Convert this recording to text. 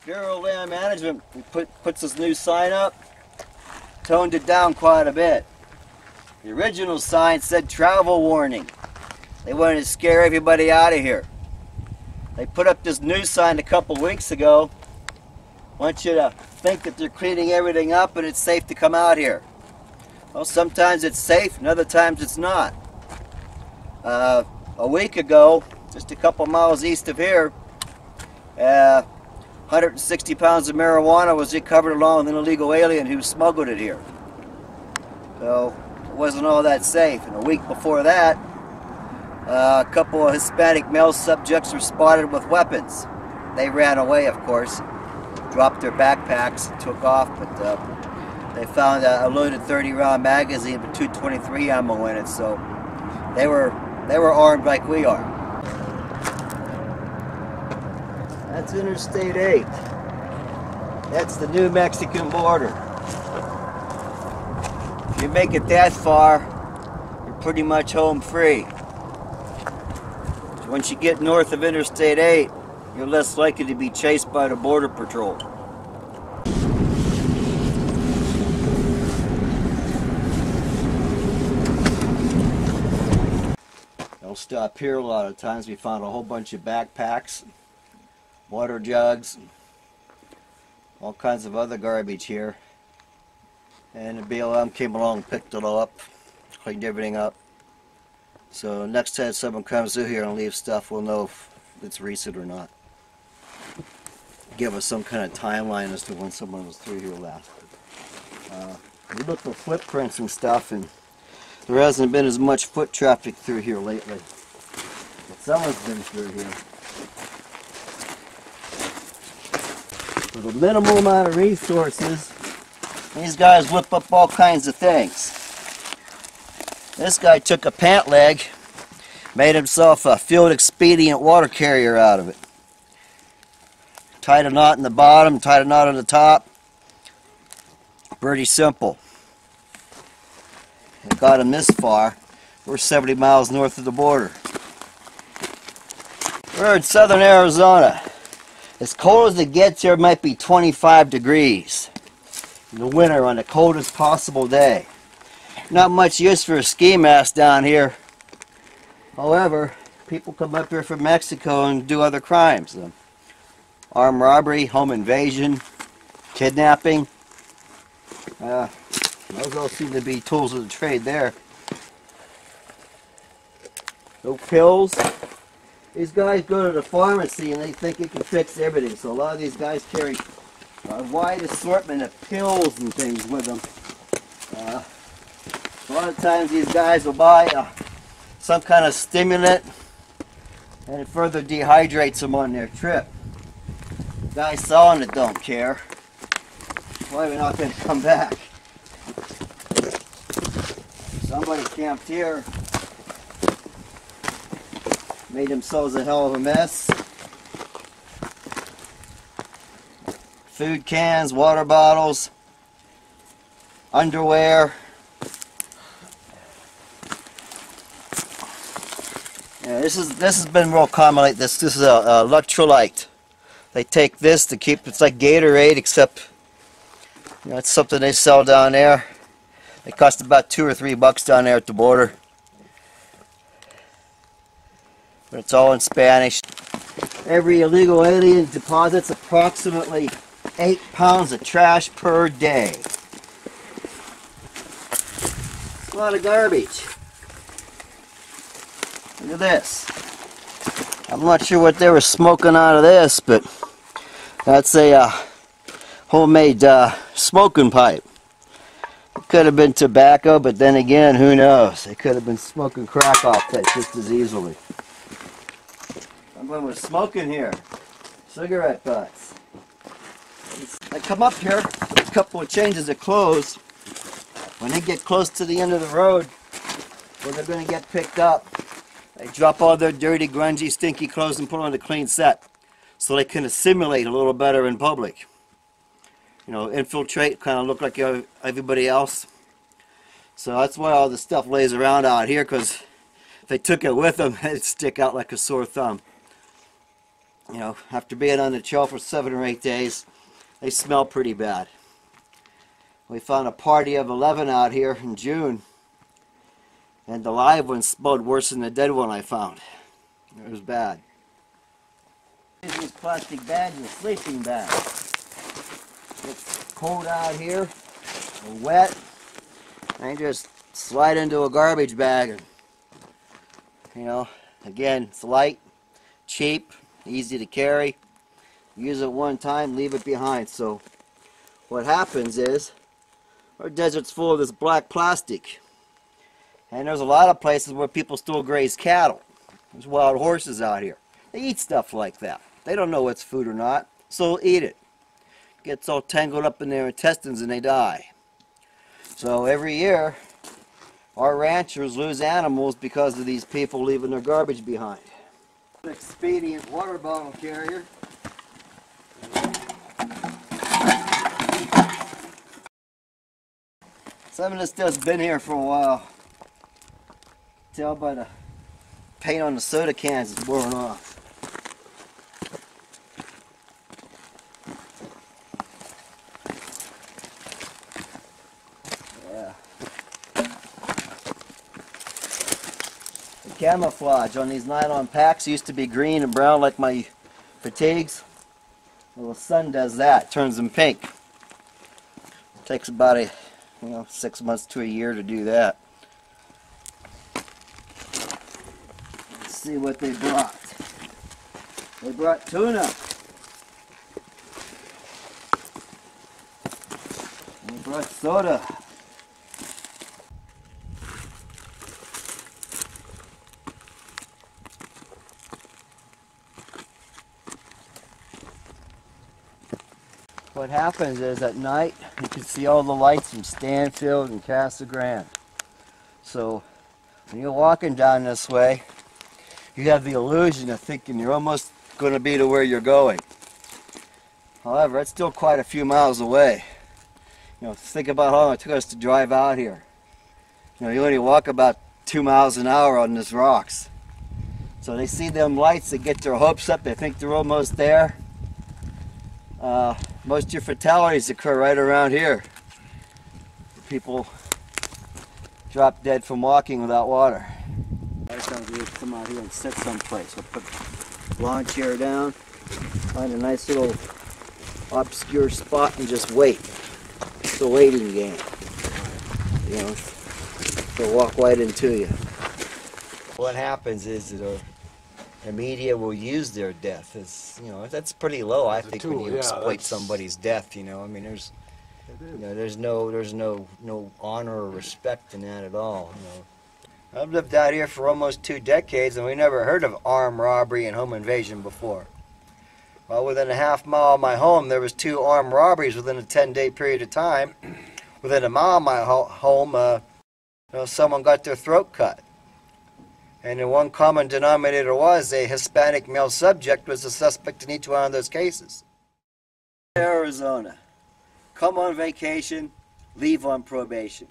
Bureau of Land Management puts this new sign up, toned it down quite a bit. The original sign said travel warning. They wanted to scare everybody out of here. They put up this new sign a couple weeks ago. Want you to think that they're cleaning everything up and it's safe to come out here. Well, sometimes it's safe and other times it's not. A week ago, just a couple miles east of here, 160 pounds of marijuana was recovered along with an illegal alien who smuggled it here. So it wasn't all that safe. And a week before that, a couple of Hispanic male subjects were spotted with weapons. They ran away, of course, dropped their backpacks and took off, but they found a loaded 30-round magazine with .223 ammo in it, so they were armed like we are. That's Interstate 8. That's the New Mexican border. If you make it that far, you're pretty much home free. Once you get north of Interstate 8, you're less likely to be chased by the Border Patrol. They'll stop here a lot of times. We found a whole bunch of backpacks, water jugs, all kinds of other garbage here. And the BLM came along and picked it all up, cleaned everything up. So next time someone comes through here and leaves stuff, we'll know if it's recent or not. Give us some kind of timeline as to when someone was through here last. We look for footprints and stuff, and there hasn't been as much foot traffic through here lately. But someone's been through here. With a minimal amount of resources, these guys whip up all kinds of things. This guy took a pant leg, made himself a field expedient water carrier out of it. Tied a knot in the bottom, tied a knot on the top. Pretty simple. It got him this far. We're 70 miles north of the border. We're in southern Arizona. As cold as it gets here, it might be 25 degrees in the winter on the coldest possible day. Not much use for a ski mask down here. However, people come up here from Mexico and do other crimes. Armed robbery, home invasion, kidnapping. Those all seem to be tools of the trade there. No pills. These guys go to the pharmacy and they think it can fix everything. So a lot of these guys carry a wide assortment of pills and things with them. A lot of times these guys will buy some kind of stimulant and it further dehydrates them on their trip. The guy selling it don't care. Why are we not going to come back? Somebody camped here, made themselves a hell of a mess. Food cans, water bottles, underwear. Yeah, this has been real common like this. This is a electrolyte. They take this to keep, it's like Gatorade, except you know, it's something they sell down there. It costs about $2 or $3 down there at the border. But it's all in Spanish. Every illegal alien deposits approximately 8 pounds of trash per day. It's a lot of garbage. Look at this. I'm not sure what they were smoking out of this, but that's a homemade smoking pipe. It could have been tobacco, but then again, who knows? They could have been smoking crack off that just as easily. Someone was smoking here. Cigarette butts. They come up here, a couple of changes of clothes. When they get close to the end of the road, where they're going to get picked up, they drop all their dirty, grungy, stinky clothes and put on a clean set so they can assimilate a little better in public. You know, infiltrate, kind of look like everybody else. So that's why all this stuff lays around out here, because if they took it with them, it'd stick out like a sore thumb. You know, after being on the trail for 7 or 8 days, they smell pretty bad. We found a party of 11 out here in June, and the live one smelled worse than the dead one I found. It was bad. These plastic bags are sleeping bags. It's cold out here, or wet, and you just slide into a garbage bag. And, you know, again, it's light, cheap, easy to carry. Use it one time, leave it behind. So what happens is our desert's full of this black plastic, and there's a lot of places where people still graze cattle. There's wild horses out here. They eat stuff like that. They don't know what's food or not, so they'll eat it. Gets all tangled up in their intestines and they die. So every year our ranchers lose animals because of these people leaving their garbage behind. Expedient water bottle carrier. Some of this stuff's been here for a while. Tell by the paint on the soda cans it's worn off. Yeah. The camouflage on these nylon packs used to be green and brown like my fatigues. Well, the sun does that, turns them pink. It takes about 6 months to a year to do that. Let's see what they brought. They brought tuna. They brought soda. What happens is at night you can see all the lights from Stanfield and Casa Grande. So when you're walking down this way, you have the illusion of thinking you're almost going to be to where you're going. However, it's still quite a few miles away. You know, think about how long it took us to drive out here. You know, you only walk about 2 miles an hour on these rocks. So they see them lights, they get their hopes up, they think they're almost there. Most of your fatalities occur right around here. People drop dead from walking without water. Sometimes we come out here and sit someplace. We'll put the lawn chair down, find a nice little obscure spot and just wait. It's a waiting game. You know, they'll walk right into you. What happens is that the media will use their death as, you know, that's pretty low, I think, when you exploit somebody's death, you know. I mean, there's no honor or respect in that at all, you know. I've lived out here for almost 2 decades and we never heard of armed robbery and home invasion before. Well, within a half mile of my home there was 2 armed robberies within a 10-day period of time. Within a mile of my home, someone got their throat cut. And the one common denominator was a Hispanic male subject was the suspect in each one of those cases. Arizona. Come on vacation, leave on probation.